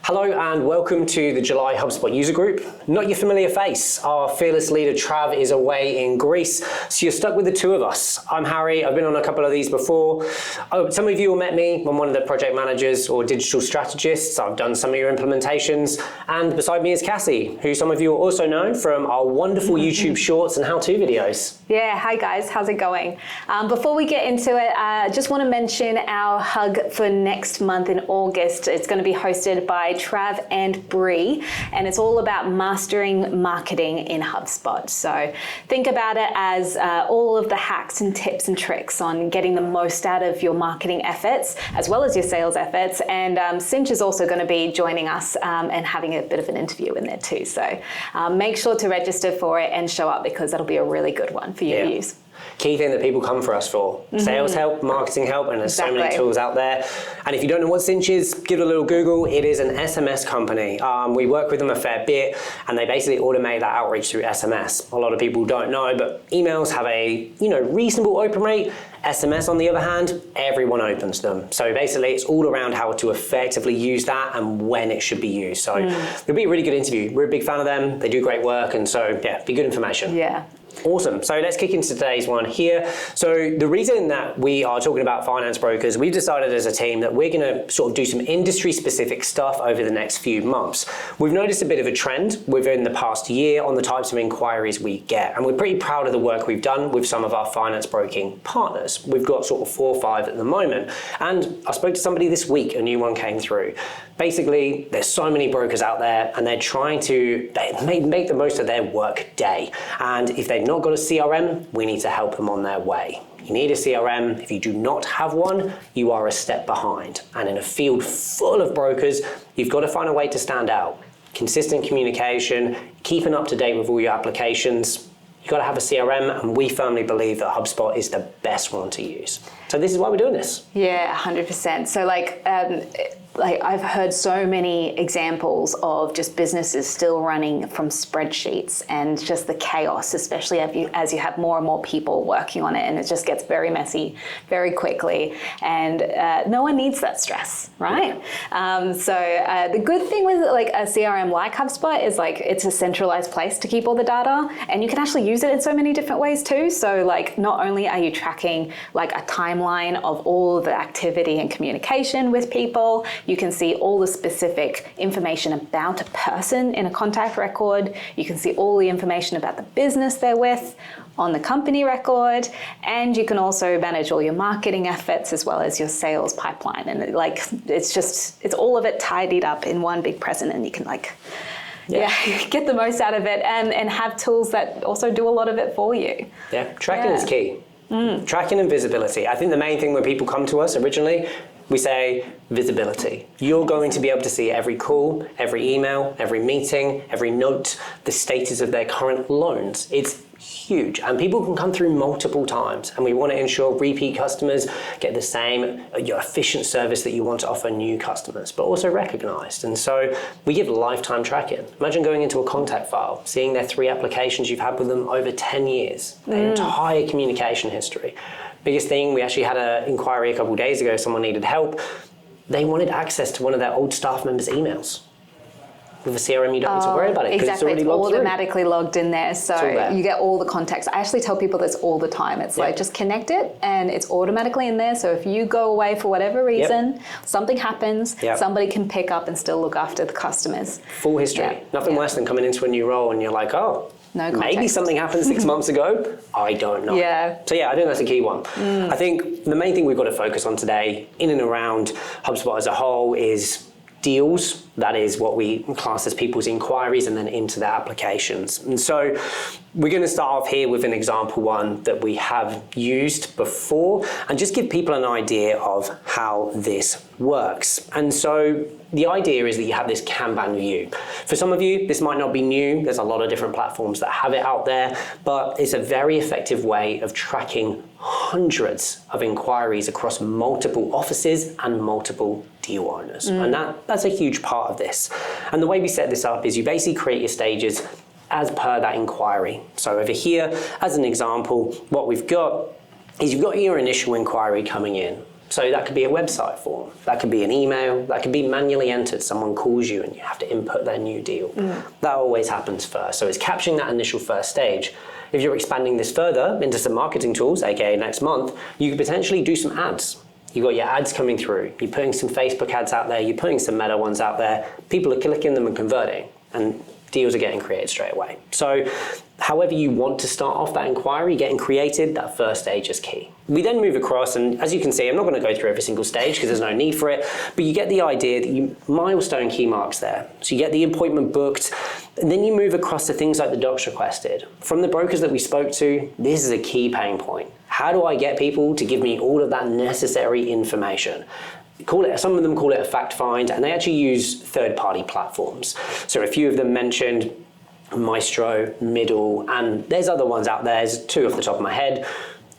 Hello and welcome to the July HubSpot User Group. Not your familiar face. Our fearless leader Trav is away in Greece, so you're stuck with the two of us. I'm Harry, I've been on a couple of these before. Some of you will met me. I'm one of the project managers or digital strategists. I've done some of your implementations. And beside me is Cassy, who some of you will also know from our wonderful YouTube shorts and how-to videos. Yeah, hi guys, how's it going? Before we get into it, I just want to mention our hug for next month in August. It's going to be hosted by Trav and Bree, and it's all about mastering marketing in HubSpot. So think about it as all of the hacks and tips and tricks on getting the most out of your marketing efforts, as well as your sales efforts. And Sinch is also going to be joining us and having a bit of an interview in there too. So make sure to register for it and show up, because that'll be a really good one for you to use. Key thing that people come for us for. Sales help, marketing help, and there's so many tools out there. And if you don't know what Sinch is, give it a little Google. It is an SMS company. We work with them a fair bit, and they basically automate that outreach through SMS. A lot of people don't know, but emails have a reasonable open rate. SMS, on the other hand, everyone opens them. So basically, it's all around how to effectively use that and when it should be used. So it'll be a really good interview. We're a big fan of them. They do great work, and so yeah, be good information. Yeah. Awesome. So let's kick into today's one here. So the reason that we are talking about finance brokers, we've decided as a team that we're going to sort of do some industry-specific stuff over the next few months. We've noticed a bit of a trend within the past year on the types of inquiries we get, and we're pretty proud of the work we've done with some of our finance broking partners. We've got sort of 4 or 5 at the moment, and I spoke to somebody this week, a new one came through. Basically, there's so many brokers out there, and they're trying to make the most of their work day. And if they've not got a CRM, we need to help them on their way. You need a CRM. If you do not have one, you are a step behind. And in a field full of brokers, you've got to find a way to stand out. Consistent communication, keeping up to date with all your applications. You've got to have a CRM, and we firmly believe that HubSpot is the best one to use. So this is why we're doing this. Yeah, 100%. So like I've heard so many examples of just businesses still running from spreadsheets, and just the chaos, especially as you have more and more people working on it, and it just gets very messy very quickly, and no one needs that stress, right? So the good thing with like a CRM like HubSpot is like it's a centralized place to keep all the data, and you can actually use it in so many different ways too. So like not only are you tracking like a timeline of all the activity and communication with people, you can see all the specific information about a person in a contact record. You can see all the information about the business they're with on the company record, and you can also manage all your marketing efforts as well as your sales pipeline. And it's all of it tidied up in one big present, and you can get the most out of it and have tools that also do a lot of it for you. Yeah, tracking is key. Tracking and visibility. I think the main thing when people come to us originally, we say visibility. You're going to be able to see every call, every email, every meeting, every note, the status of their current loans. It's huge, and people can come through multiple times, and we want to ensure repeat customers get the same your efficient service that you want to offer new customers, but also recognized. And so we give lifetime tracking. Imagine going into a contact file, seeing their 3 applications you've had with them over 10 years, their entire communication history. Biggest thing, we actually had an inquiry a couple of days ago, someone needed help. They wanted access to one of their old staff members' emails. With a CRM, you don't need to worry about it because exactly. it's already automatically logged in there, so you get all the context. I actually tell people this all the time. It's like just connect it, and it's automatically in there. So if you go away for whatever reason, something happens, somebody can pick up and still look after the customers. Full history. Nothing worse than coming into a new role and you're like, oh, no context. Maybe something happened 6 months ago. I don't know. So I think that's a key one. I think the main thing we've got to focus on today, in and around HubSpot as a whole, is deals. That is what we class as people's inquiries and then into their applications. And so we're going to start off here with an example one that we have used before, and just give people an idea of how this works. And so the idea is that you have this Kanban view. For some of you, this might not be new. There's a lot of different platforms that have it out there, but it's a very effective way of tracking hundreds of inquiries across multiple offices and multiple deal owners. And that's a huge part of this. And the way we set this up is you basically create your stages as per that inquiry. So over here, as an example, what we've got is you've got your initial inquiry coming in. So that could be a website form, that could be an email, that could be manually entered. Someone calls you and you have to input their new deal. That always happens first. So it's capturing that initial first stage. If you're expanding this further into some marketing tools, aka next month, you could potentially do some ads. You've got your ads coming through, you're putting some Facebook ads out there, you're putting some Meta ones out there, people are clicking them and converting, and deals are getting created straight away. So however you want to start off that inquiry, getting created, that first stage is key. We then move across, and as you can see, I'm not going to go through every single stage because there's no need for it, but you get the idea that you milestone key marks there. So you get the appointment booked, and then you move across to things like the docs requested. From the brokers that we spoke to, this is a key pain point. How do I get people to give me all of that necessary information? Some of them call it a fact find, and they actually use third-party platforms. So a few of them mentioned Maestro, Middle, and there's other ones out there. There's two off the top of my head.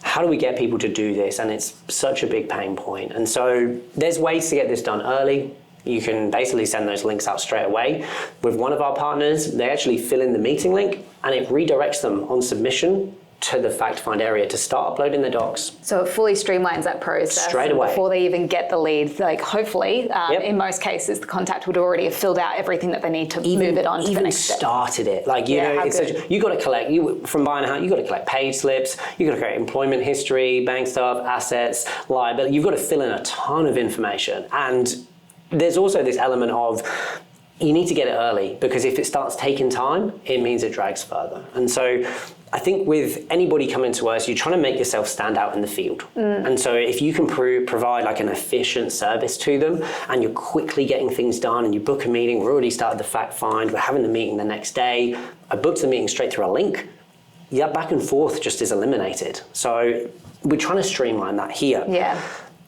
How do we get people to do this? And it's such a big pain point. And so there's ways to get this done early. You can basically send those links out straight away. With one of our partners, they actually fill in the meeting link and it redirects them on submission to the fact find area to start uploading the docs. So it fully streamlines that process straight away before they even get the lead. Like hopefully, in most cases, the contact would already have filled out everything that they need to move it on to the next step. Even started it. Like, you know, it's you got to collect, from buying a house, you got to collect page slips, you got to create employment history, bank stuff, assets, liability. You've got to fill in a ton of information. And there's also this element of, you need to get it early, because if it starts taking time, it means it drags further. And so I think with anybody coming to us, you're trying to make yourself stand out in the field. And so if you can provide like an efficient service to them, and you're quickly getting things done, and you book a meeting, we're already started the fact find, we're having the meeting the next day, I booked the meeting straight through a link, that back and forth just is eliminated. So we're trying to streamline that here. Yeah.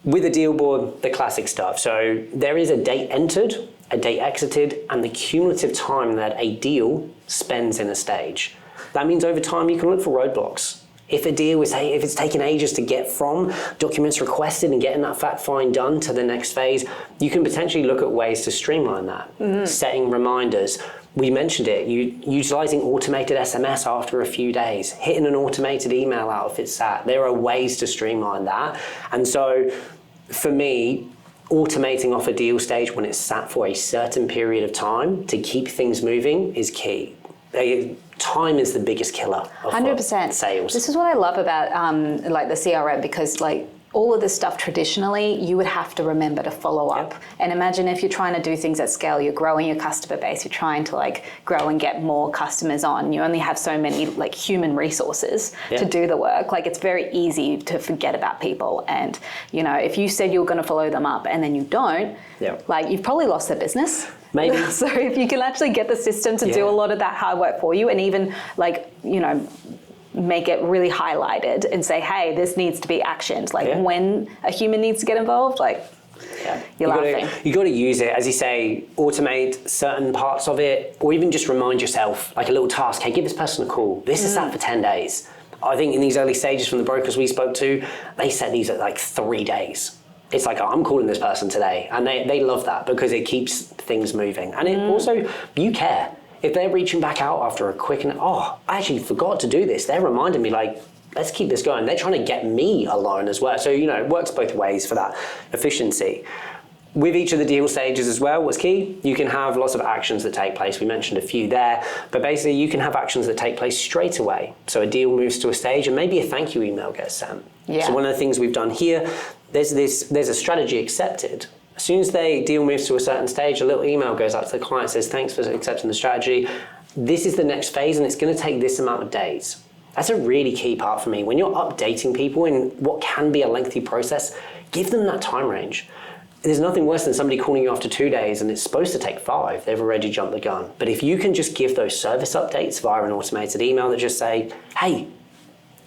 With a deal board, the classic stuff. So there is a date entered, a date exited, and the cumulative time that a deal spends in a stage. That means over time you can look for roadblocks. If a deal is, if it's taken ages to get from documents requested and getting that fact find done to the next phase, you can potentially look at ways to streamline that. Setting reminders. We mentioned it, utilizing automated SMS after a few days, hitting an automated email out if it's sat. There are ways to streamline that. And so for me, automating off a deal stage when it's sat for a certain period of time to keep things moving is key. Time is the biggest killer of 100%. Sales. This is what I love about like the CRM, because like all of this stuff traditionally, you would have to remember to follow up. And imagine if you're trying to do things at scale, you're growing your customer base, you're trying to like grow and get more customers on. You only have so many like human resources to do the work. Like it's very easy to forget about people. And you know, if you said you were going to follow them up and then you don't, like you've probably lost their business. Maybe. So if you can actually get the system to do a lot of that hard work for you, and even like, you know, make it really highlighted and say, hey, this needs to be actioned. Like when a human needs to get involved, like you're laughing. You got to use it, as you say, automate certain parts of it, or even just remind yourself, like a little task, hey, give this person a call. This is sat for 10 days. I think in these early stages from the brokers we spoke to, they set these at like 3 days. It's like, oh, I'm calling this person today. And they love that because it keeps things moving. And it also, you care. If they're reaching back out after a quick, I actually forgot to do this. They're reminding me like, let's keep this going. They're trying to get me alone as well. So, you know, it works both ways for that efficiency. With each of the deal stages as well, what's key, you can have lots of actions that take place. We mentioned a few there, but basically you can have actions that take place straight away. So a deal moves to a stage and maybe a thank you email gets sent. So one of the things we've done here, there's a strategy accepted. As soon as the deal moves to a certain stage, a little email goes out to the client, says, thanks for accepting the strategy. This is the next phase and it's going to take this amount of days. That's a really key part for me. When you're updating people in what can be a lengthy process, give them that time range. There's nothing worse than somebody calling you after 2 days and it's supposed to take 5. They've already jumped the gun. But if you can just give those service updates via an automated email that just say, hey,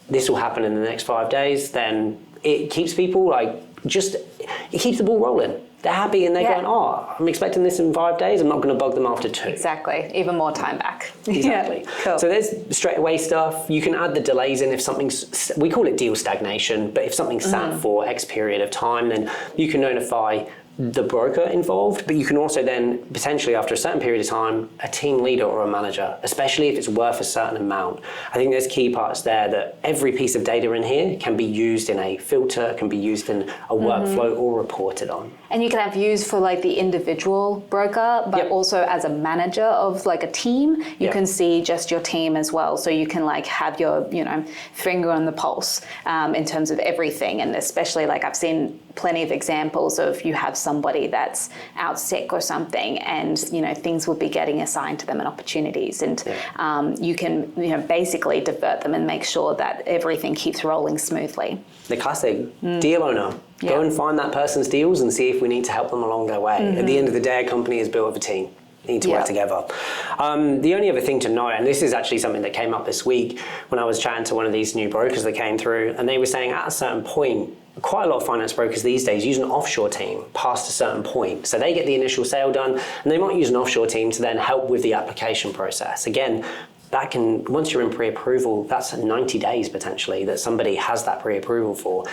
this will happen in the next 5 days, then it keeps people it keeps the ball rolling. They're happy and they're going, oh, I'm expecting this in 5 days. I'm not going to bug them after 2. Exactly. Even more time back. Exactly. Cool. So there's straight away stuff. You can add the delays in if something's, we call it deal stagnation, but if something's sat for X period of time, then you can notify the broker involved, but you can also then potentially, after a certain period of time, a team leader or a manager, especially if it's worth a certain amount. I think there's key parts there that every piece of data in here can be used in a filter, can be used in a workflow or reported on. And you can have views for like the individual broker, but also as a manager of like a team, you can see just your team as well. So you can like have your, finger on the pulse in terms of everything. And especially like I've seen plenty of examples of you have somebody that's out sick or something, and things will be getting assigned to them and opportunities, and you can basically divert them and make sure that everything keeps rolling smoothly. The classic deal owner. Go and find that person's deals and see if we need to help them along their way. At the end of the day, a company is built of a team. They need to work together. The only other thing to note, and this is actually something that came up this week when I was chatting to one of these new brokers that came through, and they were saying at a certain point, quite a lot of finance brokers these days use an offshore team past a certain point. So they get the initial sale done, and they might use an offshore team to then help with the application process. Again, that can, once you're in pre-approval, that's 90 days potentially that somebody has that pre-approval for.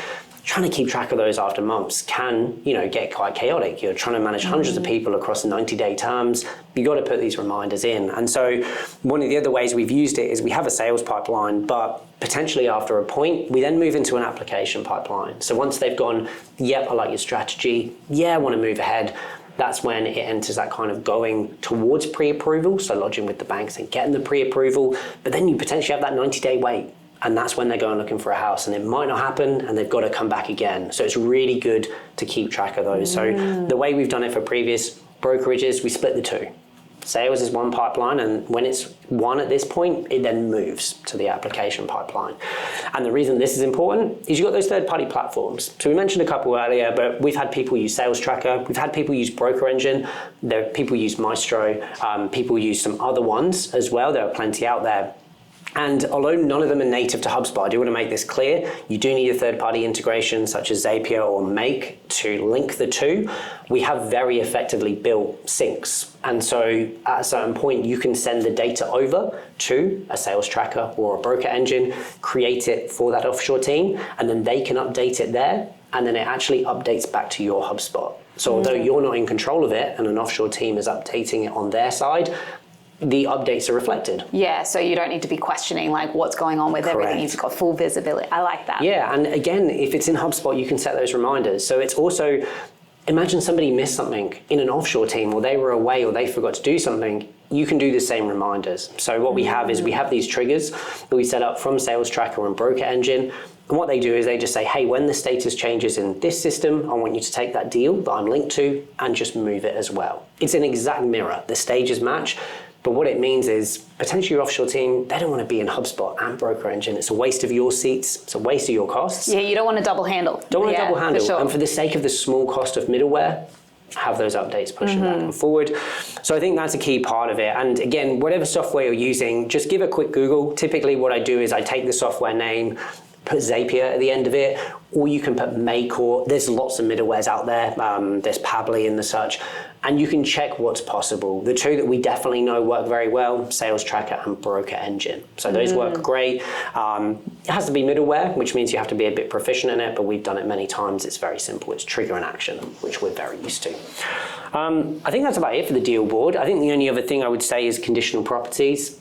Trying to keep track of those after months can, get quite chaotic. You're trying to manage hundreds of people across 90-day terms. You've got to put these reminders in. And so one of the other ways we've used it is we have a sales pipeline, but potentially after a point, we then move into an application pipeline. So once they've gone, yep, I like your strategy. Yeah, I want to move ahead. That's when it enters that kind of going towards pre-approval. So lodging with the banks and getting the pre-approval, but then you potentially have that 90-day wait. And that's when they're going looking for a house, and it might not happen and they've got to come back again. So it's really good to keep track of those. So the way we've done it for previous brokerages, we split the two. Sales is one pipeline, and when it's one at this point, it then moves to the application pipeline. And the reason this is important is you've got those third-party platforms. So we mentioned a couple earlier, but we've had people use Sales Tracker, we've had people use BrokerEngine, there are people use Maestro, people use some other ones as well. There are plenty out there. And although none of them are native to HubSpot, I do want to make this clear, you do need a third-party integration such as Zapier or Make to link the two. We have very effectively built syncs. And so at a certain point, you can send the data over to a sales tracker or a BrokerEngine, create it for that offshore team, and then they can update it there, and then it actually updates back to your HubSpot. So although you're not in control of it and an offshore team is updating it on their side, the updates are reflected. Yeah, so you don't need to be questioning like what's going on with everything. You've got full visibility. I like that. Yeah, and again, if it's in HubSpot, you can set those reminders. So it's also, imagine somebody missed something in an offshore team, or they were away, or they forgot to do something. You can do the same reminders. So what we have is we have these triggers that we set up from Sales Tracker and BrokerEngine. And what they do is they just say, hey, when the status changes in this system, I want you to take that deal that I'm linked to and just move it as well. It's an exact mirror. The stages match. But what it means is potentially your offshore team, they don't want to be in HubSpot and BrokerEngine. It's a waste of your seats. It's a waste of your costs. Yeah, you don't want to double handle. Don't want to double handle. For sure. And for the sake of the small cost of middleware, have those updates pushing back and forward. So I think that's a key part of it. And again, whatever software you're using, just give a quick Google. Typically what I do is I take the software name, put Zapier at the end of it, or you can put Make, or there's lots of middlewares out there. There's Pabbly and the such, and you can check what's possible. The two that we definitely know work very well, Sales Tracker and BrokerEngine. So those work great. It has to be middleware, which means you have to be a bit proficient in it, but we've done it many times. It's very simple. It's trigger and action, which we're very used to. I think that's about it for the deal board. I think the only other thing I would say is conditional properties.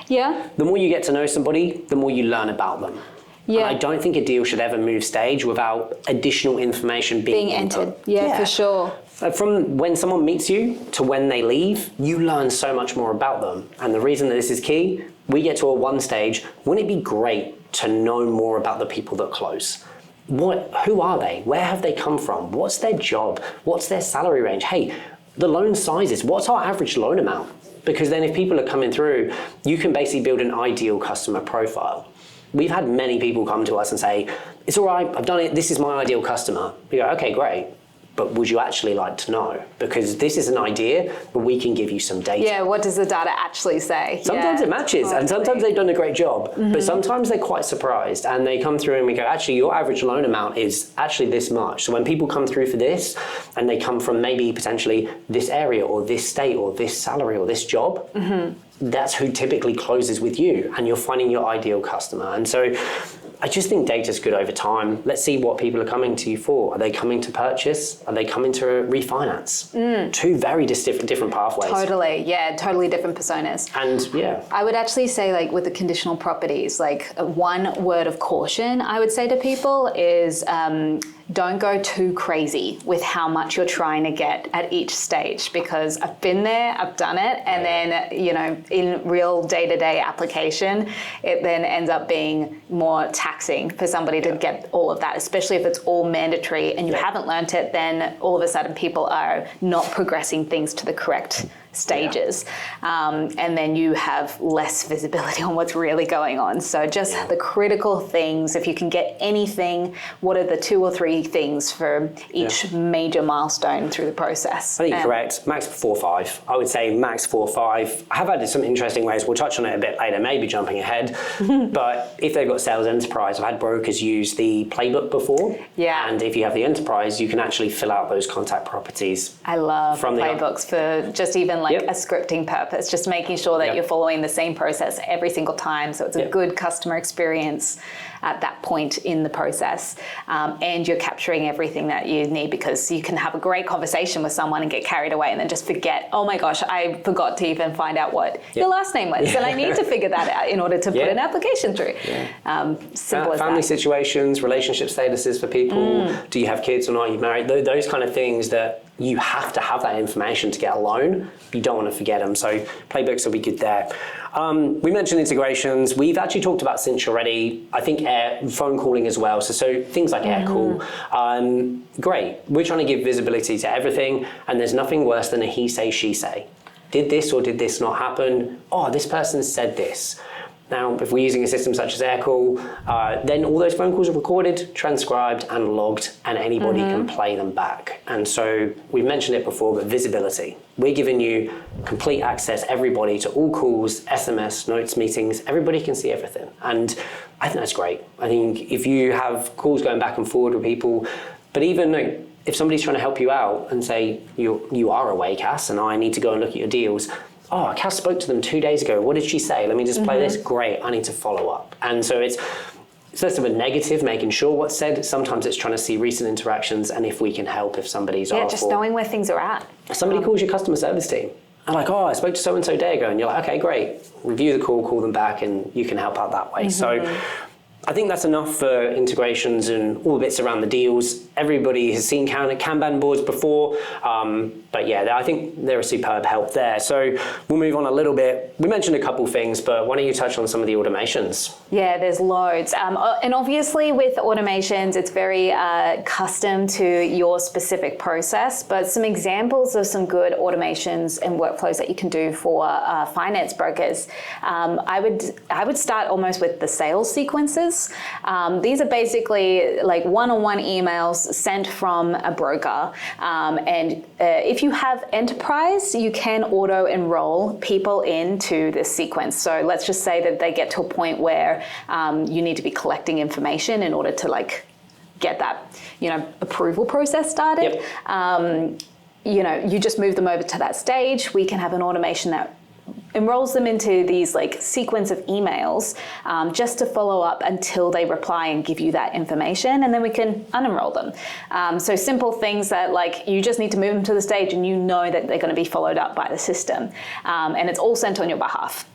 Yeah. The more you get to know somebody, the more you learn about them. Yeah. And I don't think a deal should ever move stage without additional information being entered. Yeah, for sure. From when someone meets you to when they leave, you learn so much more about them. And the reason that this is key, we get to a one stage, wouldn't it be great to know more about the people that close? Who are they? Where have they come from? What's their job? What's their salary range? Hey, the loan sizes, what's our average loan amount? Because then if people are coming through, you can basically build an ideal customer profile. We've had many people come to us and say, it's all right, I've done it, this is my ideal customer. We go, okay, great. But would you actually like to know? Because this is an idea, but we can give you some data. Yeah, what does the data actually say? Sometimes it matches, and sometimes they've done a great job, but sometimes they're quite surprised, and they come through and we go, actually, your average loan amount is actually this much. So when people come through for this, and they come from maybe potentially this area, or this state, or this salary, or this job, that's who typically closes with you, and you're finding your ideal customer. And so I just think data's good over time. Let's see what people are coming to you for. Are they coming to purchase? Are they coming to refinance? Two very different pathways. Totally, yeah, totally different personas. And yeah. I would actually say, like, with the conditional properties, like, one word of caution I would say to people is don't go too crazy with how much you're trying to get at each stage, because I've been there, I've done it, and then, you know, in real day-to-day application, it then ends up being more taxing for somebody to get all of that, especially if it's all mandatory and you haven't learnt it, then all of a sudden people are not progressing things to the correct stages, and then you have less visibility on what's really going on. So just the critical things, if you can get anything, what are the 2 or 3 things for each major milestone through the process? I think you're correct. Max 4 or 5. I would say max 4 or 5. I have had some interesting ways. We'll touch on it a bit later, maybe jumping ahead. But if they've got sales enterprise, I've had brokers use the playbook before. Yeah. And if you have the enterprise, you can actually fill out those contact properties. I love the playbooks for just even like a scripting purpose, just making sure that you're following the same process every single time. So it's a good customer experience at that point in the process. And you're capturing everything that you need, because you can have a great conversation with someone and get carried away and then just forget, oh my gosh, I forgot to even find out what your last name was. And I need to figure that out in order to put an application through. Simple as family that. situations, relationship statuses for people. Do you have kids or not? Are you married? Those kind of things that you have to have that information to get a loan. You don't want to forget them. So playbooks will be good there. We mentioned integrations. We've actually talked about Sinch already. I think phone calling as well. So things like air call. Great. We're trying to give visibility to everything, and there's nothing worse than a he say, she say. Did this or did this not happen? Oh, this person said this. Now, if we're using a system such as Aircall, then all those phone calls are recorded, transcribed, and logged, and anybody can play them back. And so we've mentioned it before, but visibility. We're giving you complete access, everybody, to all calls, SMS, notes, meetings. Everybody can see everything. And I think that's great. I think if you have calls going back and forward with people, but even if somebody's trying to help you out and say, you are away, Cass, and I need to go and look at your deals, oh, Cass spoke to them 2 days ago. What did she say? Let me just play this. Great, I need to follow up. And so it's less of a negative, making sure what's said. Sometimes it's trying to see recent interactions and if we can help if somebody's off. Just knowing where things are at. Somebody calls your customer service team. And like, oh, I spoke to so-and-so a day ago. And you're like, okay, great. Review the call them back, and you can help out that way. So I think that's enough for integrations and all the bits around the deals. Everybody has seen Kanban boards before, but yeah, I think they're a superb help there. So we'll move on a little bit. We mentioned a couple things, but why don't you touch on some of the automations? Yeah, there's loads. And obviously with automations, it's very custom to your specific process, but some examples of some good automations and workflows that you can do for finance brokers. I would start almost with the sales sequences. These are basically like one-on-one emails sent from a broker. And if you have enterprise, you can auto-enroll people into this sequence. So let's just say that they get to a point where you need to be collecting information in order to like get that, approval process started. You just move them over to that stage. We can have an automation that enrolls them into these like sequence of emails just to follow up until they reply and give you that information, and then we can unenroll them. So simple things that like you just need to move them to the stage and you know that they're going to be followed up by the system, and it's all sent on your behalf.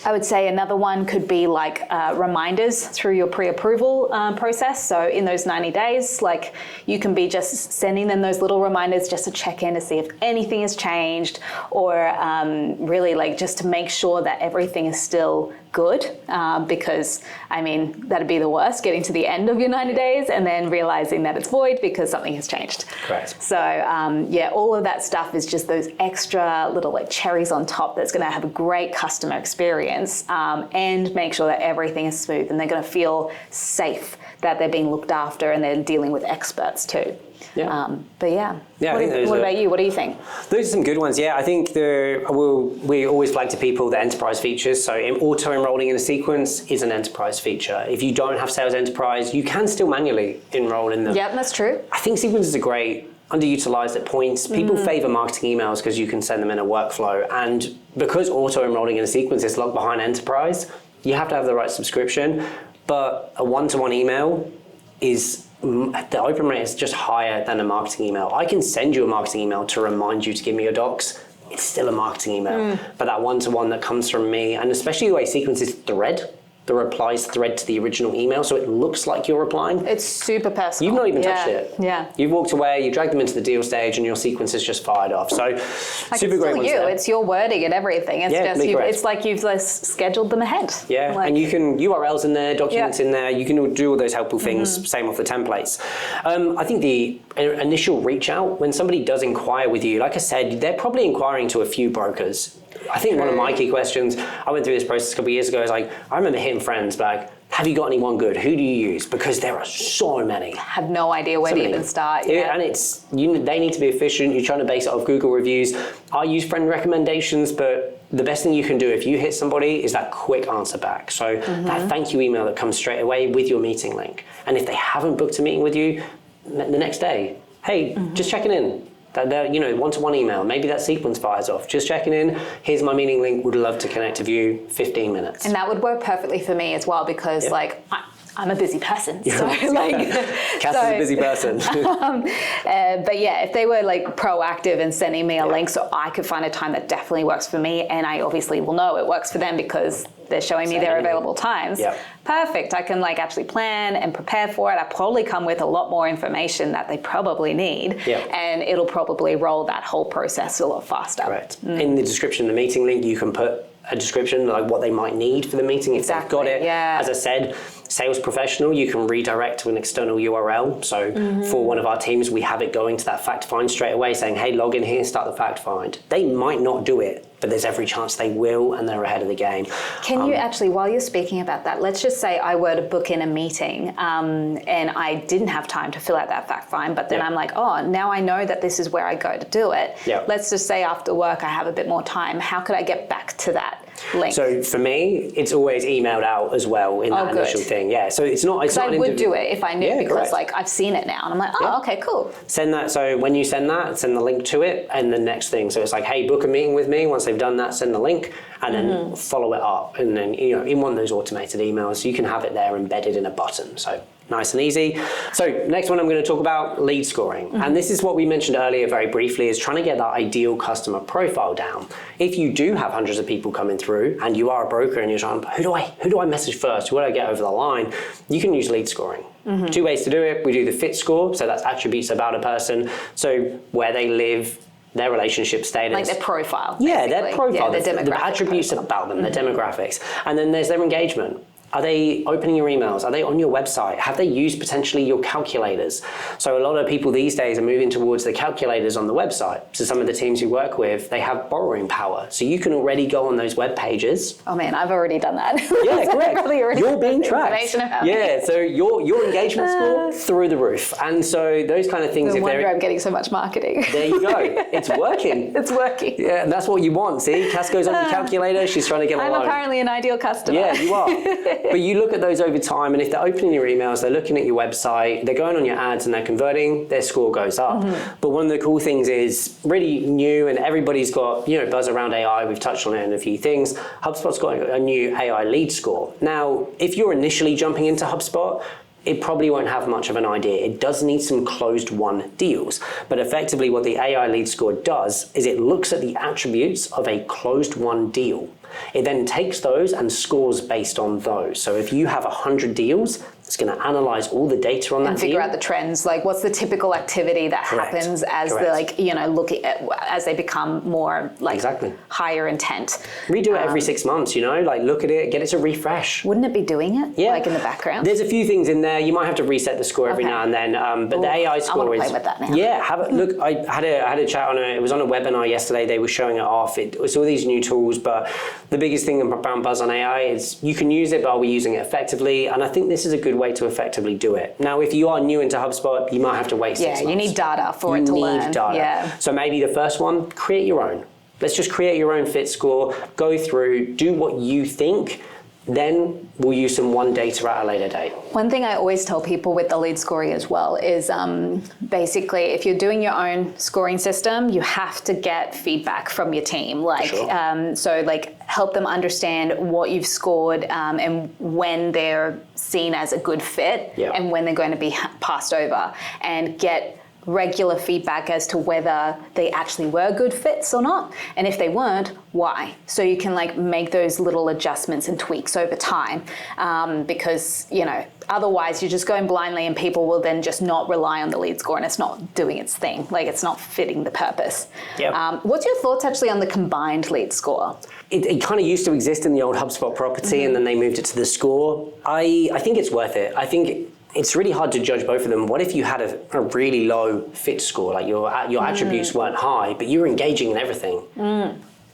I would say another one could be like reminders through your pre-approval process. So in those 90 days, like you can be just sending them those little reminders just to check in to see if anything has changed, or really like just to make sure that everything is still good, because I mean, that'd be the worst, getting to the end of your 90 days and then realizing that it's void because something has changed. Correct. So all of that stuff is just those extra little like cherries on top that's going to have a great customer experience, and make sure that everything is smooth and they're going to feel safe that they're being looked after and they're dealing with experts too. What about you? What do you think? Those are some good ones. Yeah, I think we always flag to people the enterprise features. So auto-enrolling in a sequence is an enterprise feature. If you don't have sales enterprise, you can still manually enroll in them. Yep, that's true. I think sequences are great, underutilized at points. People favor marketing emails because you can send them in a workflow. And because auto-enrolling in a sequence is locked behind enterprise, you have to have the right subscription. but a one-to-one email is, the open rate is just higher than a marketing email. I can send you a marketing email to remind you to give me your docs. It's still a marketing email. But that one-to-one that comes from me, and especially the way Sequence is thread, the replies thread to the original email, so it looks like you're replying. It's super personal. You've not even touched it. Yeah. You've walked away, you dragged them into the deal stage, and your sequence is just fired off. So, like super great ones there. It's your wording and everything. It's just it's like you've scheduled them ahead. Yeah, like, and you can URLs in there, documents in there. You can do all those helpful things. Same off the templates. I think the initial reach out, when somebody does inquire with you, like I said, they're probably inquiring to a few brokers. I think one of my key questions, I went through this process a couple of years ago, is like, I remember hitting friends like, have you got anyone good? Who do you use? Because there are so many. I have no idea where to even start. Yeah. And it's, they need to be efficient. You're trying to base it off Google reviews. I use friend recommendations, but the best thing you can do if you hit somebody is that quick answer back. So that thank you email that comes straight away with your meeting link. And if they haven't booked a meeting with you, the next day, hey, just checking in. That one-to-one email, maybe that sequence fires off. Just checking in, here's my meeting link, would love to connect with you, 15 minutes. And that would work perfectly for me as well, because like, I'm a busy person, so like... Cass is a busy person. But yeah, if they were like proactive and sending me a link so I could find a time that definitely works for me, and I obviously will know it works for them because they're showing me their available times. Perfect. I can like actually plan and prepare for it. I probably come with a lot more information that they probably need, and it'll probably roll that whole process a lot faster. Correct. In the description of the meeting link, you can put a description like what they might need for the meeting if they've got it. As I said, sales professional, you can redirect to an external URL. So for one of our teams, we have it going to that fact find straight away, saying, hey, log in here, start the fact find. They might not do it, but there's every chance they will, and they're ahead of the game. Can you actually, while you're speaking about that, let's just say I were to book in a meeting and I didn't have time to fill out that fact find, but then I'm like, oh, now I know that this is where I go to do it. Let's just say after work I have a bit more time. How could I get back to that link? So for me, it's always emailed out as well in that initial thing. Yeah, so it's not. It's not I would do it if I knew, because like I've seen it now, and I'm like, oh, okay, cool. Send that. So when you send that, send the link to it, and the next thing. So it's like, hey, book a meeting with me. Once they've done that, send the link, and then follow it up, and then in one of those automated emails, you can have it there embedded in a button. So nice and easy. So next one I'm going to talk about lead scoring. And this is what we mentioned earlier very briefly, is trying to get that ideal customer profile down. If you do have hundreds of people coming through and you are a broker and you're trying, who do I message first? Who do I get over the line? You can use lead scoring. Two ways to do it. We do the fit score, so that's attributes about a person. So where they live, their relationship status. Like their profile. Yeah, their profile, their demographic the attributes about them, their demographics. And then there's their engagement. Are they opening your emails? Are they on your website? Have they used potentially your calculators? So a lot of people these days are moving towards the calculators on the website. So some of the teams you work with, they have borrowing power. So you can already go on those web pages. Oh man, I've already done that. Yeah, correct. You're being tracked. Yeah, so your engagement score through the roof. And so those kind of things. No wonder I'm getting so much marketing. There you go. It's working. It's working. Yeah, that's what you want. See, Cass goes on your calculator. She's trying to get a loan. I'm apparently an ideal customer. Yeah, you are. But you look at those over time, and if they're opening your emails, they're looking at your website, they're going on your ads and they're converting, their score goes up. But one of the cool things is really new, and everybody's got buzz around AI. We've touched on it in a few things. HubSpot's got a new AI lead score. Now, if you're initially jumping into HubSpot, it probably won't have much of an idea. It does need some closed won deals. But effectively what the AI lead score does is it looks at the attributes of a closed won deal. It then takes those and scores based on those. So if you have 100 deals, it's going to analyze all the data on that deal. And figure out the trends, like what's the typical activity that happens as they looking at, as they become more like higher intent. Redo it every 6 months, like look at it, get it to refresh. Wouldn't it be doing it? Yeah. Like in the background? There's a few things in there. You might have to reset the score every now and then, but the AI score I want to play with that now. Yeah, have a look. I had a chat on it was on a webinar yesterday. They were showing it off. It was all these new tools, but the biggest thing around buzz on AI is you can use it, but are we using it effectively? And I think this is a good way to effectively do it. Now, if you are new into HubSpot, you might have to wait 6 months. Yeah, you need data for it to learn. You need data. Yeah. So maybe the first one, create your own. Let's just create your own fit score, go through, do what you think then we'll use some one data at a later date. One thing I always tell people with the lead scoring as well is basically if you're doing your own scoring system, you have to get feedback from your team. Like, Sure. So like help them understand what you've scored and when they're seen as a good fit Yeah. and when they're going to be passed over, and get regular feedback as to whether they actually were good fits or not, and if they weren't, why. So you can like make those little adjustments and tweaks over time, because otherwise you're just going blindly and people will then just not rely on the lead score and it's not doing its thing, like it's not fitting the purpose. Yep. What's your thoughts actually on the combined lead score? It kind of used to exist in the old HubSpot property, and then they moved it to the score. I think it's worth it. I think it's really hard to judge both of them. What if you had a really low fit score, like your attributes weren't high, but you were engaging in everything?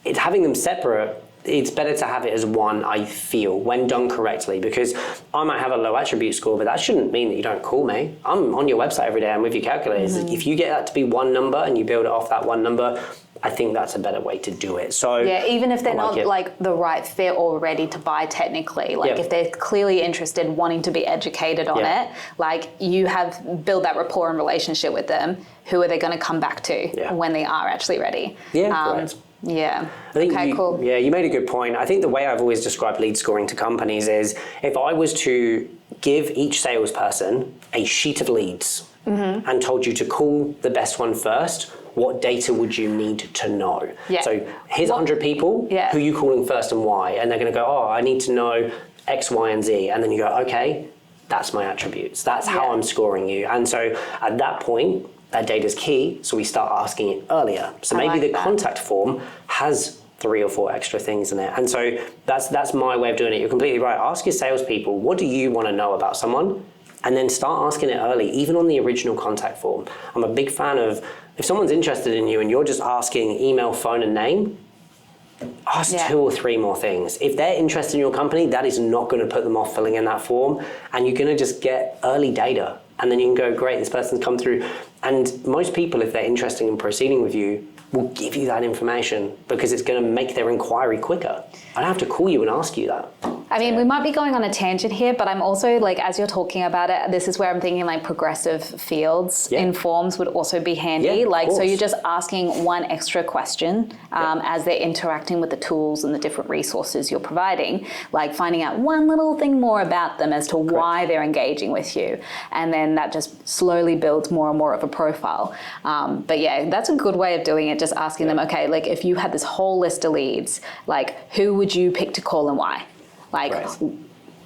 It's having them separate. It's better to have it as one, I feel, when done correctly, because I might have a low attribute score, but that shouldn't mean that you don't call me. I'm on your website every day, I'm with your calculators. If you get that to be one number and you build it off that one number, I think that's a better way to do it. So yeah, even if they're not it. like the right fit or ready to buy technically, like if they're clearly interested, wanting to be educated on it, like you have built that rapport and relationship with them, who are they going to come back to when they are actually ready? Correct. Yeah. I think cool. Yeah, you made a good point. I think the way I've always described lead scoring to companies is if I was to give each salesperson a sheet of leads and told you to call the best one first, what data would you need to know? Yeah. So here's 100 people, who are you calling first and why? And they're going to go, oh, I need to know X, Y, and Z. And then you go, okay, that's my attributes. That's how I'm scoring you. And so at that point, that data is key, so we start asking it earlier. So maybe the contact form has 3 or 4 extra things in it. And so that's my way of doing it. You're completely right. Ask your salespeople, what do you want to know about someone? And then start asking it early, even on the original contact form. I'm a big fan of, if someone's interested in you and you're just asking email, phone, and name, ask 2 or 3 more things. If they're interested in your company, that is not going to put them off filling in that form. And you're going to just get early data. And then you can go, great, this person's come through. And most people, if they're interested in proceeding with you, will give you that information because it's going to make their inquiry quicker. I don't have to call you and ask you that. I mean, we might be going on a tangent here, but I'm also like, as you're talking about it, this is where I'm thinking like progressive fields in forms would also be handy. So you're just asking one extra question as they're interacting with the tools and the different resources you're providing, like finding out one little thing more about them as to why they're engaging with you. And then that just slowly builds more and more of a profile. But yeah, that's a good way of doing it. Just asking them, okay, like if you had this whole list of leads, like who would you pick to call and why? Like,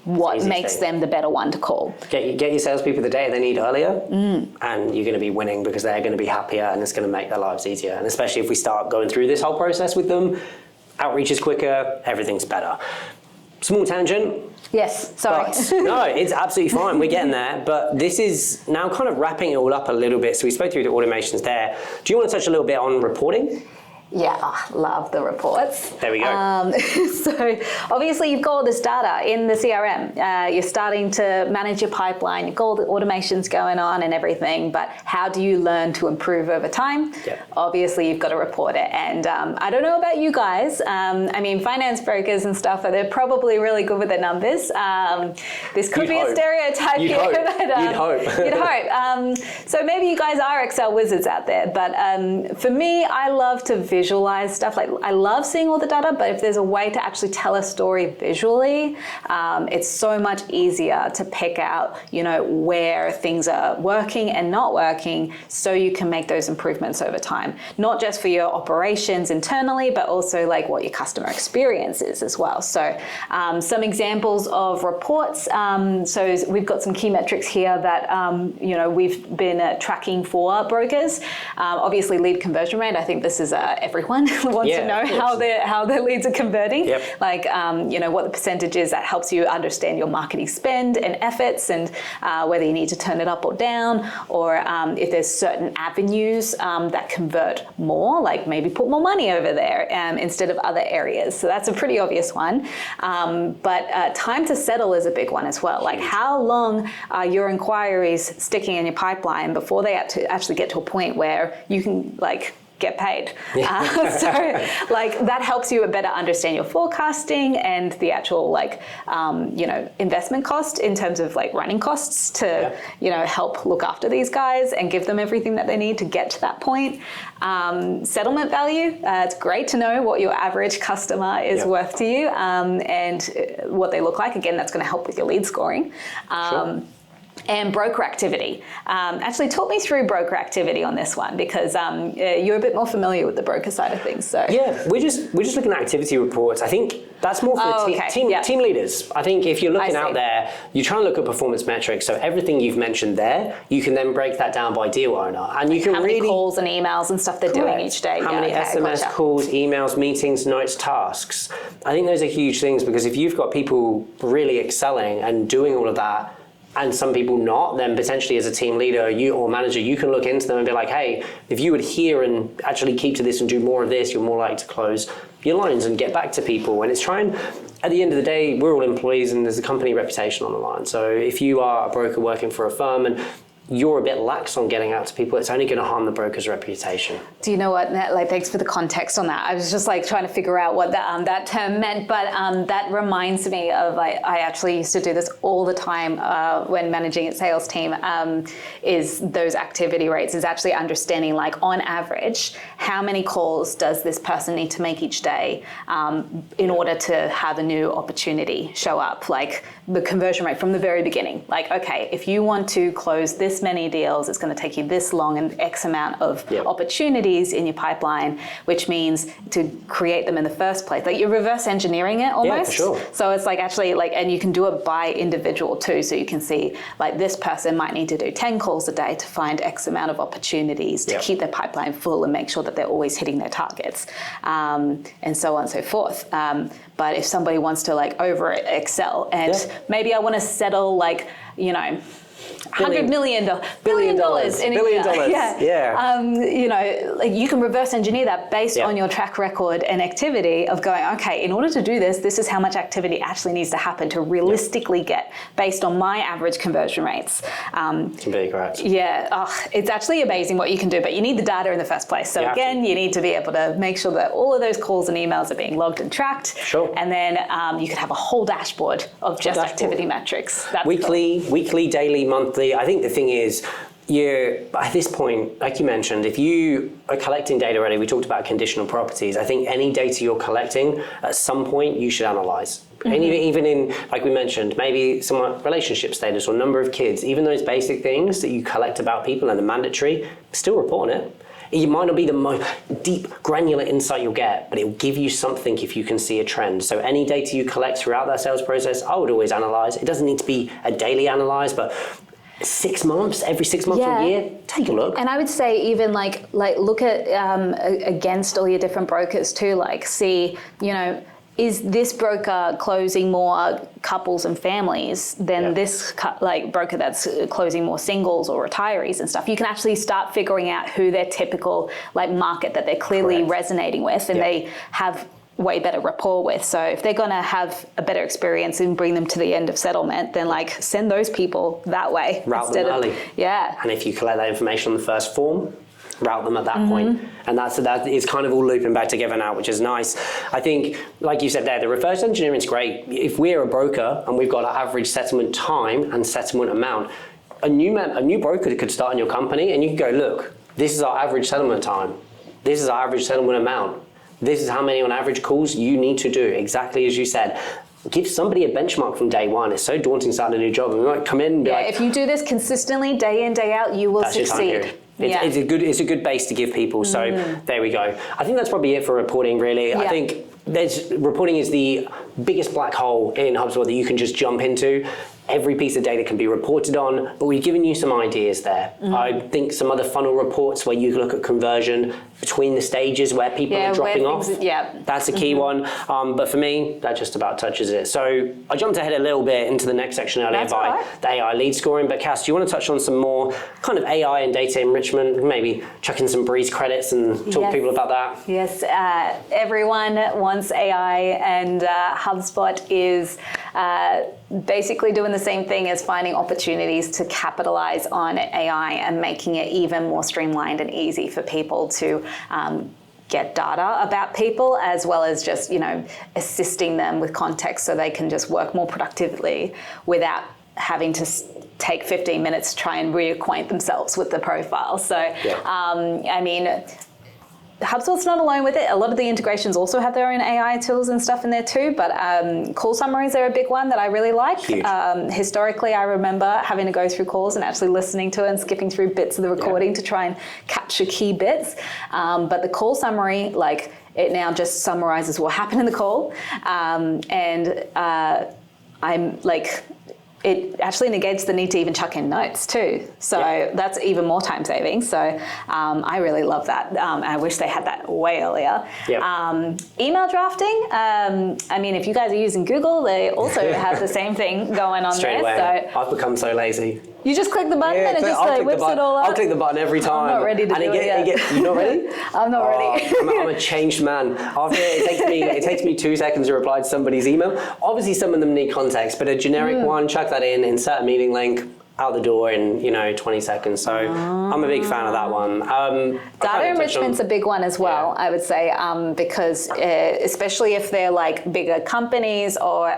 what makes them the better one to call? Get your salespeople the data they need earlier, and you're going to be winning because they're going to be happier and it's going to make their lives easier. And especially if we start going through this whole process with them, outreach is quicker, everything's better. Small tangent. Yes, sorry. But, no, it's absolutely fine. We're getting there. But this is now kind of wrapping it all up a little bit. So we spoke through the automations there. Do you want to touch a little bit on reporting? Yeah, love the reports. There we go. So obviously you've got all this data in the CRM. You're starting to manage your pipeline. You've got all the automations going on and everything, but how do you learn to improve over time? Obviously you've got to report it. And I don't know about you guys. I mean, finance brokers and stuff, they're probably really good with the numbers. This could be a stereotype here. You'd hope. You'd hope. So maybe you guys are Excel wizards out there, but for me, I love to visualize stuff. Like I love seeing all the data, but if there's a way to actually tell a story visually, it's so much easier to pick out, where things are working and not working, so you can make those improvements over time. Not just for your operations internally, but also like what your customer experience is as well. So some examples of reports. So we've got some key metrics here that we've been tracking for brokers. Obviously, lead conversion rate. I think this is everyone wants to know how their leads are converting. Like, what the percentage is that helps you understand your marketing spend and efforts and whether you need to turn it up or down, or if there's certain avenues that convert more, like maybe put more money over there instead of other areas. So that's a pretty obvious one. But time to settle is a big one as well. Like how long are your inquiries sticking in your pipeline before they actually get to a point where you can get paid. So like that helps you better understand your forecasting and the actual like, investment cost in terms of like running costs to, help look after these guys and give them everything that they need to get to that point. Settlement value, it's great to know what your average customer is worth to you and what they look like. Again, that's going to help with your lead scoring. Sure. And broker activity. Actually, talk me through broker activity on this one because you're a bit more familiar with the broker side of things. So yeah, we're just looking at activity reports. I think that's more for team leaders. I think if you're looking out there, you're trying to look at performance metrics. So everything you've mentioned there, you can then break that down by deal owner, and you can how many calls and emails and stuff they're doing each day. How many SMS calls, emails, meetings, notes, tasks. I think those are huge things because if you've got people really excelling and doing all of that, and some people not, then potentially as a team leader or manager, you can look into them and be like, hey, if you adhere and actually keep to this and do more of this, you're more likely to close your lines and get back to people. And it's trying, at the end of the day, we're all employees and there's a company reputation on the line. So if you are a broker working for a firm and you're a bit lax on getting out to people, it's only going to harm the broker's reputation. Do you know what, like, thanks for the context on that. I was just like trying to figure out what that term meant, but that reminds me of, I actually used to do this all the time when managing a sales team, is those activity rates, is actually understanding like on average, how many calls does this person need to make each day in order to have a new opportunity show up, like the conversion rate from the very beginning. Like, okay, if you want to close this many deals, it's going to take you this long and X amount of opportunities in your pipeline, which means to create them in the first place. Like you're reverse engineering it almost. Yeah, for sure. So it's like actually like, and you can do it by individual too. So you can see like this person might need to do 10 calls a day to find X amount of opportunities to keep their pipeline full and make sure that they're always hitting their targets, and so on and so forth. But if somebody wants to like over excel and maybe I want to settle like, $100 million, billion dollars. Like you can reverse engineer that based on your track record and activity of going, okay, in order to do this, this is how much activity actually needs to happen to realistically get based on my average conversion rates. Completely correct. Yeah, it's actually amazing what you can do, but you need the data in the first place. So again, you need to be able to make sure that all of those calls and emails are being logged and tracked. Sure. And then you could have a whole dashboard of just activity metrics. That's weekly, daily, monthly. I think the thing is, at this point, like you mentioned, if you are collecting data already, we talked about conditional properties. I think any data you're collecting, at some point, you should analyze. And even in, like we mentioned, maybe some relationship status or number of kids, even those basic things that you collect about people and are mandatory, still reporting it. It might not be the most deep, granular insight you'll get, but it will give you something if you can see a trend. So any data you collect throughout that sales process, I would always analyze. It doesn't need to be a daily analyze, but 6 months, every 6 months or a year, take a look. And I would say even like look at against all your different brokers too, like see, is this broker closing more couples and families than this broker that's closing more singles or retirees and stuff? You can actually start figuring out who their typical market that they're clearly resonating with and they have way better rapport with. So if they're going to have a better experience and bring them to the end of settlement, then send those people that way. Route them early. Yeah. And if you collect that information on the first form, route them at that point. And that is kind of all looping back together now, which is nice. I think, like you said there, the reverse engineering is great. If we're a broker and we've got an average settlement time and settlement amount, a new broker could start in your company and you can go, look, this is our average settlement time. This is our average settlement amount. This is how many on average calls you need to do, exactly as you said. Give somebody a benchmark from day one. It's so daunting starting a new job. And we might come in and be like, if you do this consistently, day in, day out, you will succeed. It's a good base to give people. So there we go. I think that's probably it for reporting, really. Yeah. I think reporting is the biggest black hole in HubSpot that you can just jump into. Every piece of data can be reported on, but we've given you some ideas there. I think some other funnel reports where you look at conversion between the stages where people are dropping off. That's a key one. But for me, that just about touches it. So I jumped ahead a little bit into the next section earlier by the AI lead scoring. But Cass, do you want to touch on some more kind of AI and data enrichment? Maybe chuck in some Breeze credits and talk to people about that? Yes, everyone wants AI, and HubSpot is basically doing the same thing as finding opportunities to capitalize on AI and making it even more streamlined and easy for people to get data about people, as well as just, assisting them with context so they can just work more productively without having to take 15 minutes to try and reacquaint themselves with the profile. So, HubSpot's not alone with it. A lot of the integrations also have their own AI tools and stuff in there too, but call summaries are a big one that I really like. Historically, I remember having to go through calls and actually listening to it and skipping through bits of the recording to try and capture key bits. But the call summary, it now just summarizes what happened in the call. It actually negates the need to even chuck in notes too. So that's even more time saving. So I really love that. I wish they had that way earlier. Email drafting. If you guys are using Google, they also have the same thing going on Straight there. away. So I've become so lazy. You just click the button and it just whips it all up. I'll click the button every time. I'm not ready to do it yet. You're not ready? I'm not ready. I'm a changed man. After it takes me 2 seconds to reply to somebody's email. Obviously, some of them need context, but a generic one, chuck that in, insert a meeting link, out the door in 20 seconds. So I'm a big fan of that one. Data enrichment's a big one as well, I would say, because especially if they're bigger companies or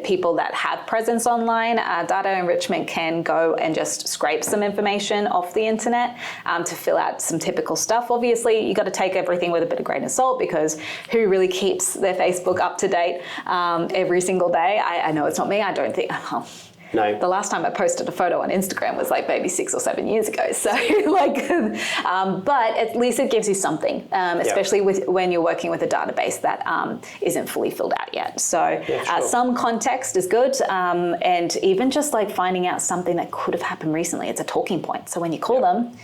people that have presence online, data enrichment can go and just scrape some information off the internet to fill out some typical stuff. Obviously, you got to take everything with a bit of grain of salt, because who really keeps their Facebook up to date every single day? I know it's not me. I don't think. No. The last time I posted a photo on Instagram was maybe 6 or 7 years ago. So but at least it gives you something, especially when you're working with a database that isn't fully filled out yet. So some context is good. And even just finding out something that could have happened recently, it's a talking point. So when you call them,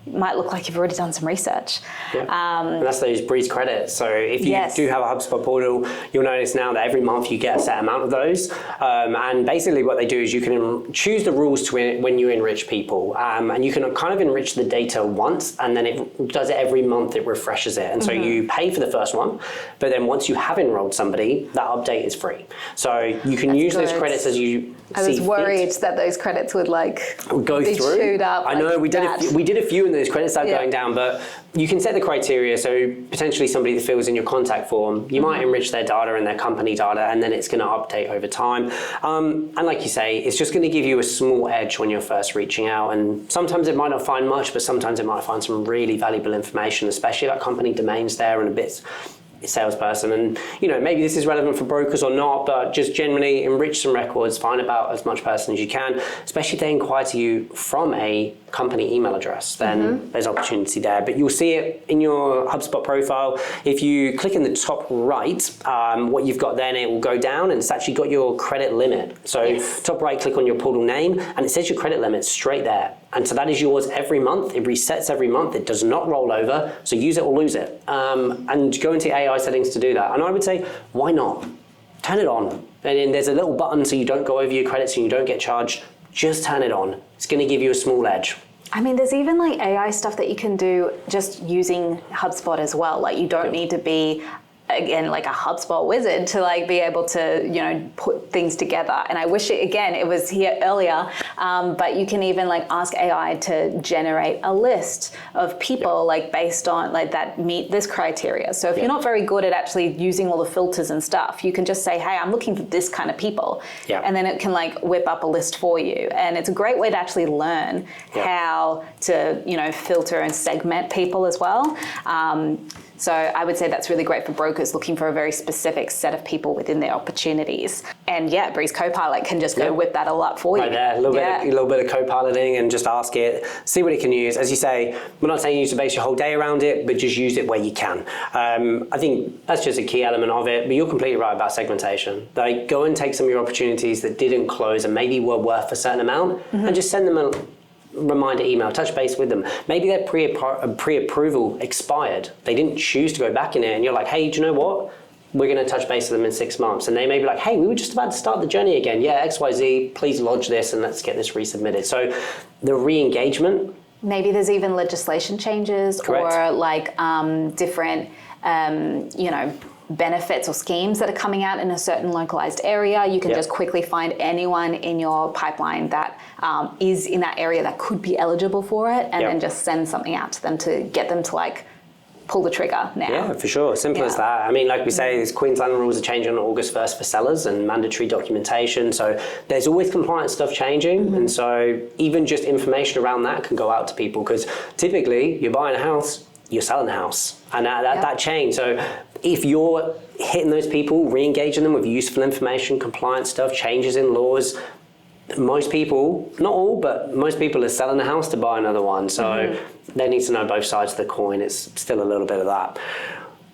it might look like you've already done some research. And that's those breeze credits. So if you do have a HubSpot portal, you'll notice now that every month you get a set amount of those. And basically what they do is you can choose the rules to when you enrich people. And you can kind of enrich the data once, and then it does it every month, it refreshes it. And so you pay for the first one, but then once you have enrolled somebody, that update is free. So you can use those credits as you I was worried that those credits would go be through. chewed up. I know we did a few, and those credits start going down, but you can set the criteria. So potentially somebody that fills in your contact form, you might enrich their data and their company data, and then it's going to update over time. And like you say, it's just going to give you a small edge when you're first reaching out. And sometimes it might not find much, but sometimes it might find some really valuable information, especially like company domains there and a bit salesperson. And maybe this is relevant for brokers or not, but just generally enrich some records, find about as much person as you can, especially if they inquire to you from a company email address, then there's opportunity there. But you'll see it in your HubSpot profile. If you click in the top right, what you've got then, it will go down and it's actually got your credit limit. So top right, click on your portal name and it says your credit limit straight there. And so that is yours every month. It resets every month. It does not roll over. So use it or lose it. And go into AI settings to do that. And I would say, why not? Turn it on. And then there's a little button so you don't go over your credits and you don't get charged. Just turn it on. It's going to give you a small edge. There's even AI stuff that you can do just using HubSpot as well. You don't need to be, again, a HubSpot wizard to be able to, put things together. And I wish it was here earlier, but you can even ask AI to generate a list of people based on that meet this criteria. So if you're not very good at actually using all the filters and stuff, you can just say, hey, I'm looking for this kind of people. And then it can whip up a list for you. And it's a great way to actually learn how to, filter and segment people as well. So I would say that's really great for brokers looking for a very specific set of people within their opportunities. And Breeze Copilot can just go whip that all up for you. Right there, a little bit of co-piloting and just ask it, see what it can use. As you say, we're not saying you need to base your whole day around it, but just use it where you can. I think that's just a key element of it, but you're completely right about segmentation. Go and take some of your opportunities that didn't close and maybe were worth a certain amount and just send them a reminder email, touch base with them. Maybe their pre-approval expired. They didn't choose to go back in it and you're like, hey, do you know what? We're going to touch base with them in 6 months. And they may be like, hey, we were just about to start the journey again. Yeah, XYZ, please lodge this and let's get this resubmitted. So the re-engagement. Maybe there's even legislation changes. Correct. Or different, benefits or schemes that are coming out in a certain localized area. You can just quickly find anyone in your pipeline that is in that area that could be eligible for it, and then just send something out to them to get them to like pull the trigger now. Yeah, for sure. Simple as that. I mean, like we say, these Queensland rules are changing on August 1st for sellers and mandatory documentation. So there's always compliance stuff changing. And so even just information around that can go out to people, because typically you're buying a house, you're selling a house, and that change. So if you're hitting those people, re-engaging them with useful information, compliance stuff, changes in laws, most people, not all, but most people are selling a house to buy another one. So they need to know both sides of the coin. It's still a little bit of that.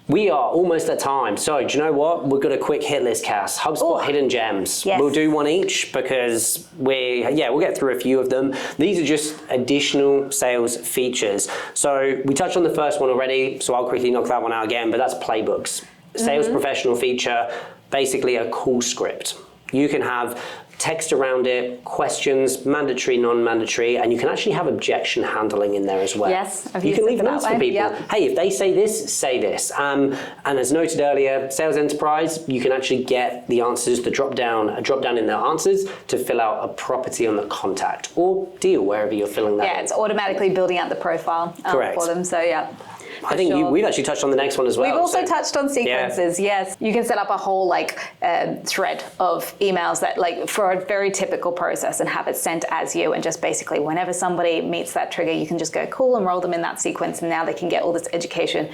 We are almost at time. So do you know what? We've got a quick hit list, Cass. HubSpot hidden gems. Yes. We'll do one each because we'll get through a few of them. These are just additional sales features. So we touched on the first one already, so I'll quickly knock that one out again, but that's playbooks. Sales professional feature, basically a call script. You can have text around it, questions, mandatory, non-mandatory, and you can actually have objection handling in there as well. Yes, you can leave notes for people. Hey, if they say this, say this. And as noted earlier, Sales Enterprise, you can actually get the answers, a drop down in their answers to fill out a property on the contact or deal wherever you're filling that in. Yeah, it's automatically building out the profile for them. So I think we've actually touched on the next one as well. We've also touched on sequences, yes. You can set up a whole thread of emails that for a very typical process and have it sent as you, and just basically whenever somebody meets that trigger, you can just go cool and roll them in that sequence, and now they can get all this education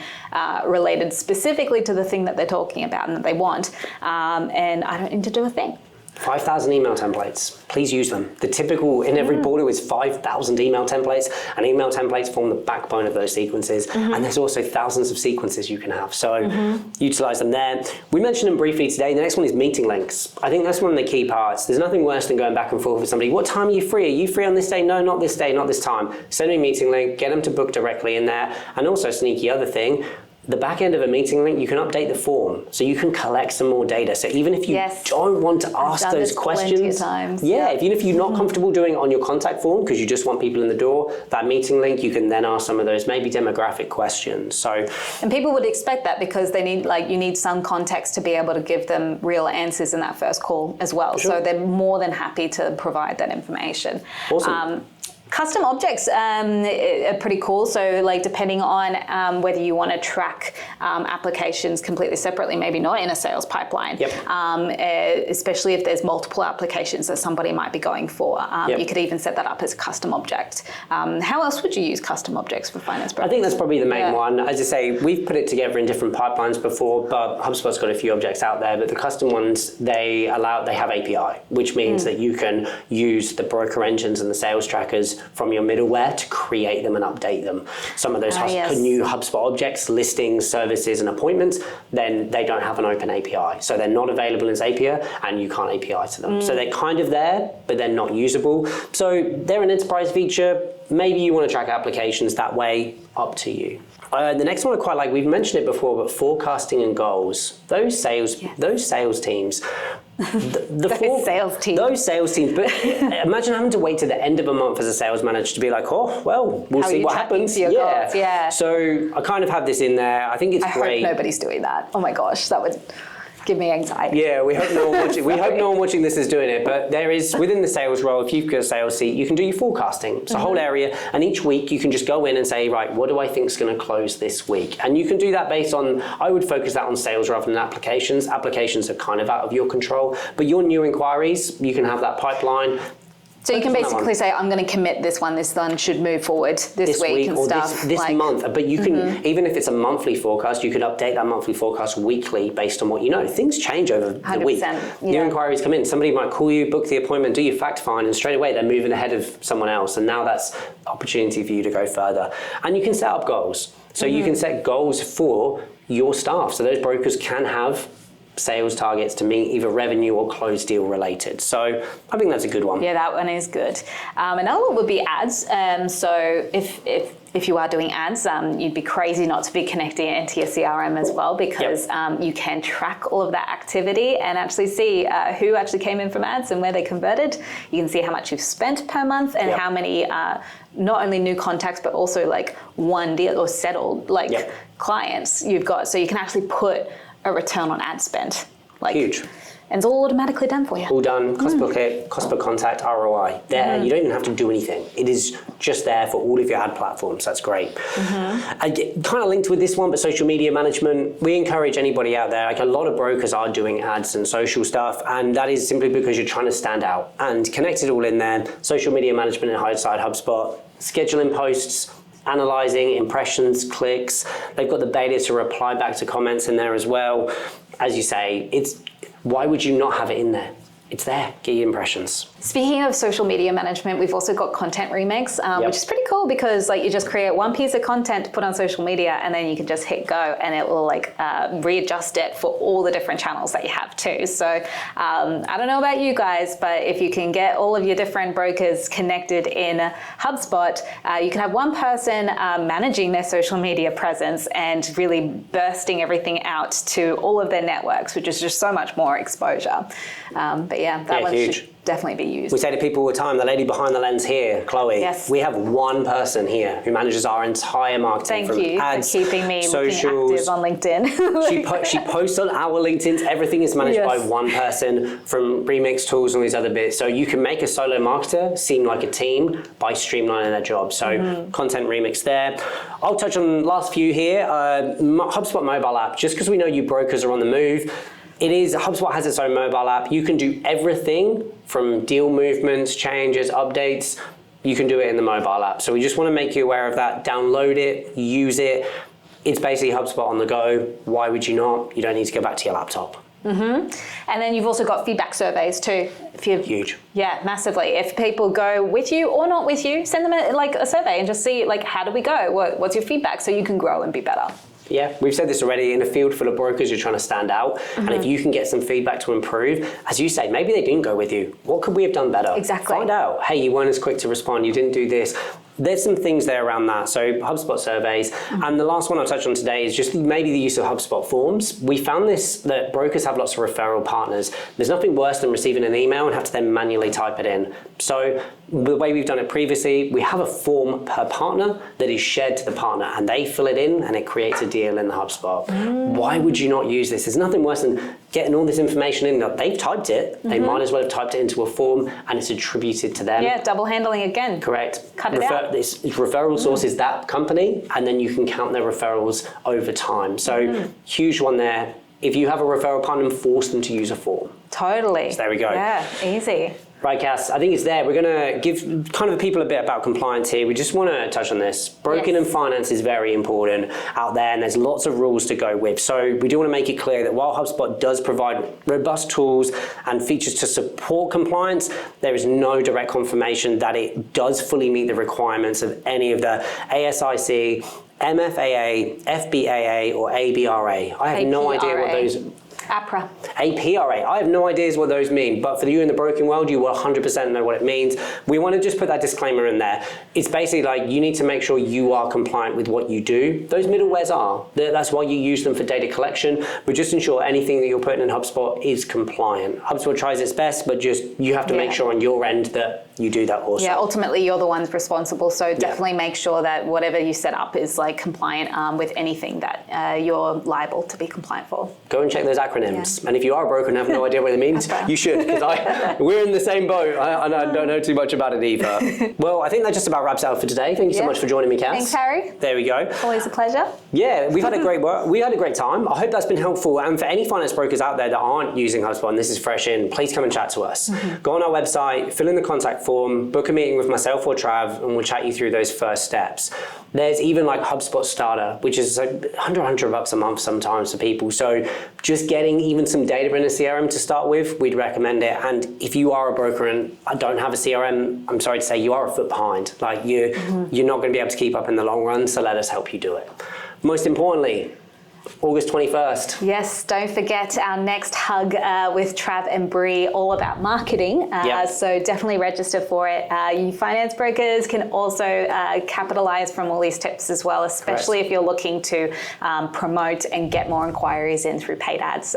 related specifically to the thing that they're talking about and that they want, and I don't need to do a thing. 5,000 email templates. Please use them. The typical in every portal is 5,000 email templates, and email templates form the backbone of those sequences. And there's also thousands of sequences you can have. So utilize them there. We mentioned them briefly today. The next one is meeting links. I think that's one of the key parts. There's nothing worse than going back and forth with somebody. What time are you free? Are you free on this day? No, not this day, not this time. Send me a meeting link, get them to book directly in there. And also, sneaky other thing, the back end of a meeting link, you can update the form, so you can collect some more data. So even if you don't want to ask those questions, even if you're not comfortable doing it on your contact form because you just want people in the door, that meeting link, you can then ask some of those maybe demographic questions. So, and people would expect that because they need you need some context to be able to give them real answers in that first call as well. So they're more than happy to provide that information. Awesome. Custom objects are pretty cool. So depending on whether you want to track applications completely separately, maybe not in a sales pipeline, especially if there's multiple applications that somebody might be going for. You could even set that up as a custom object. How else would you use custom objects for finance brokers? I think that's probably the main one. As I say, we've put it together in different pipelines before, but HubSpot's got a few objects out there, but the custom ones, they have API, which means that you can use the broker engines and the sales trackers from your middleware to create them and update them. Some of those new HubSpot objects, listings, services, and appointments, then they don't have an open API. So they're not available as API, and you can't API to them. So they're kind of there, but they're not usable. So they're an enterprise feature. Maybe you want to track applications that way, up to you. The next one I quite like, we've mentioned it before, but forecasting and goals. Those sales teams, those sales teams, but imagine having to wait to the end of a month as a sales manager to be like, we'll see what happens. So I kind of have this in there. I think it's great. I hope nobody's doing that. Oh my gosh, that would give me anxiety. Yeah, we hope no one watching. We hope no one watching this is doing it. But there is within the sales role, if you've got a sales seat, you can do your forecasting. It's a whole area, and each week you can just go in and say, right, what do I think is going to close this week? And you can do that based on. I would focus that on sales rather than applications. Applications are kind of out of your control, but your new inquiries, you can have that pipeline. So you can basically say, I'm going to commit this one should move forward this week and or stuff. This month. But you can, even if it's a monthly forecast, you could update that monthly forecast weekly based on what you know. Things change over the week. New inquiries come in. Somebody might call you, book the appointment, do your fact find, and straight away they're moving ahead of someone else. And now that's opportunity for you to go further. And you can set up goals. So you can set goals for your staff. So those brokers can have sales targets to meet, either revenue or closed deal related. So I think that's a good one. Yeah, that one is good. Another one would be ads. So if you are doing ads, you'd be crazy not to be connecting it into your CRM as well, because you can track all of that activity and actually see who actually came in from ads and where they converted. You can see how much you've spent per month and how many not only new contacts, but also one deal or settled clients you've got. So you can actually put a return on ad spend. Like, huge. And it's all automatically done for you. All done, cost per click, cost per contact, ROI. There, you don't even have to do anything. It is just there for all of your ad platforms. That's great. Kind of linked with this one, but social media management, we encourage anybody out there, like a lot of brokers are doing ads and social stuff, and that is simply because you're trying to stand out. And connected all in there, social media management inside HubSpot, scheduling posts, analyzing impressions, clicks. They've got the beta to reply back to comments in there as well. As you say, why would you not have it in there? It's there, get your impressions. Speaking of social media management, we've also got content remix, which is pretty cool because like you just create one piece of content to put on social media and then you can just hit go and it will like readjust it for all the different channels that you have too. So I don't know about you guys, but if you can get all of your different brokers connected in HubSpot, you can have one person managing their social media presence and really bursting everything out to all of their networks, which is just so much more exposure. But yeah, that one should definitely be used. We say to people all the time, the lady behind the lens here, Chloe, we have one person here who manages our entire marketing. Thank you ads, for keeping me socials. looking active on LinkedIn. She posts on our LinkedIns. Everything is managed by one person from remix tools and all these other bits. So you can make a solo marketer seem like a team by streamlining their job. So content remix there. I'll touch on last few here. HubSpot mobile app, just because we know you brokers are on the move. HubSpot has its own mobile app. You can do everything from deal movements, changes, updates. You can do it in the mobile app. So we just want to make you aware of that. Download it, use it. It's basically HubSpot on the go. Why would you not? You don't need to go back to your laptop. And then you've also got feedback surveys too. Huge. Yeah, massively. If people go with you or not with you, send them a survey and just see how do we go? What's your feedback so you can grow and be better. Yeah, we've said this already, in a field full of brokers, you're trying to stand out. And if you can get some feedback to improve, as you say, maybe they didn't go with you. What could we have done better? Exactly. Find out, hey, you weren't as quick to respond, you didn't do this. There's some things there around that. So HubSpot surveys. And the last one I'll touch on today is just maybe the use of HubSpot forms. We found that brokers have lots of referral partners. There's nothing worse than receiving an email and have to then manually type it in. So the way we've done it previously, we have a form per partner that is shared to the partner and they fill it in and it creates a deal in the HubSpot. Why would you not use this? There's nothing worse than getting all this information in. They've typed it. They might as well have typed it into a form and it's attributed to them. Yeah, double handling again. Correct. Cut it out. This referral source is that company, and then you can count their referrals over time. So huge one there. If you have a referral partner, force them to use a form. Totally. So there we go. Yeah, easy. Right, Cass, I think it's there. We're going to give kind of people a bit about compliance here. We just want to touch on this. Broking and finance is very important out there, and there's lots of rules to go with. So we do want to make it clear that while HubSpot does provide robust tools and features to support compliance, there is no direct confirmation that it does fully meet the requirements of any of the ASIC, MFAA, FBAA, or ABRA. I have no idea what those... APRA. APRA. I have no ideas what those mean, but for you in the broking world, you will 100% know what it means. We want to just put that disclaimer in there. It's basically like you need to make sure you are compliant with what you do. Those middlewares are. That's why you use them for data collection, but just ensure anything that you're putting in HubSpot is compliant. HubSpot tries its best, but just you have to make sure on your end that you do that also. Yeah, ultimately you're the ones responsible, so definitely make sure that whatever you set up is compliant with anything that you're liable to be compliant for. Go and check those acronyms. And if you are a broker and have no idea what it means, you should, because we're in the same boat. I don't know too much about it either. Well, I think that just about wraps it up for today. Thank you so much for joining me, Cass. Thanks, Harry. There we go. Always a pleasure. Yeah, we've had a great work. We had a great time. I hope that's been helpful. And for any finance brokers out there that aren't using HubSpot and this is fresh in, please come and chat to us. Go on our website, fill in the contact form, book a meeting with myself or Trav, and we'll chat you through those first steps. There's even HubSpot Starter, which is $100 a month sometimes for people. So just getting even some data in a CRM to start with, we'd recommend it. And if you are a broker and don't have a CRM, I'm sorry to say you are a foot behind. You're not going to be able to keep up in the long run, so let us help you do it. Most importantly, August 21st. Yes, don't forget our next hug with Trav and Bree, all about marketing. So definitely register for it. You finance brokers can also capitalize from all these tips as well, especially if you're looking to promote and get more inquiries in through paid ads.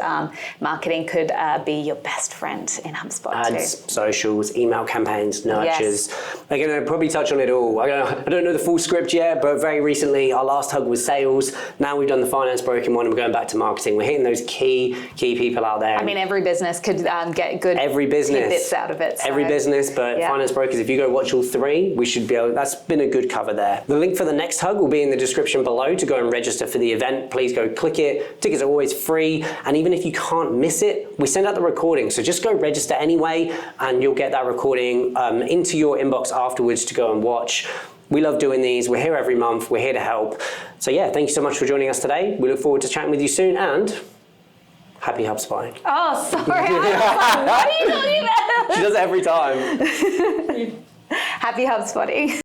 Marketing could be your best friend in HubSpot Ads, socials, email campaigns, nurtures. They're going to probably touch on it all. I don't know the full script yet, but very recently our last hug was sales. Now we've done the finance broker broken one and we're going back to marketing. We're hitting those key people out there. I mean, every business could get good tidbits out of it. So. Every business, but finance brokers, if you go watch all 3, we should be able, that's been a good cover there. The link for the next hug will be in the description below to go and register for the event. Please go click it. Tickets are always free. And even if you can't miss it, we send out the recording. So just go register anyway, and you'll get that recording into your inbox afterwards to go and watch. We love doing these. We're here every month. We're here to help. So yeah, thank you so much for joining us today. We look forward to chatting with you soon, and happy HubSpotting. Oh, sorry. I was like, what are you talking about? She does it every time. Happy HubSpotting.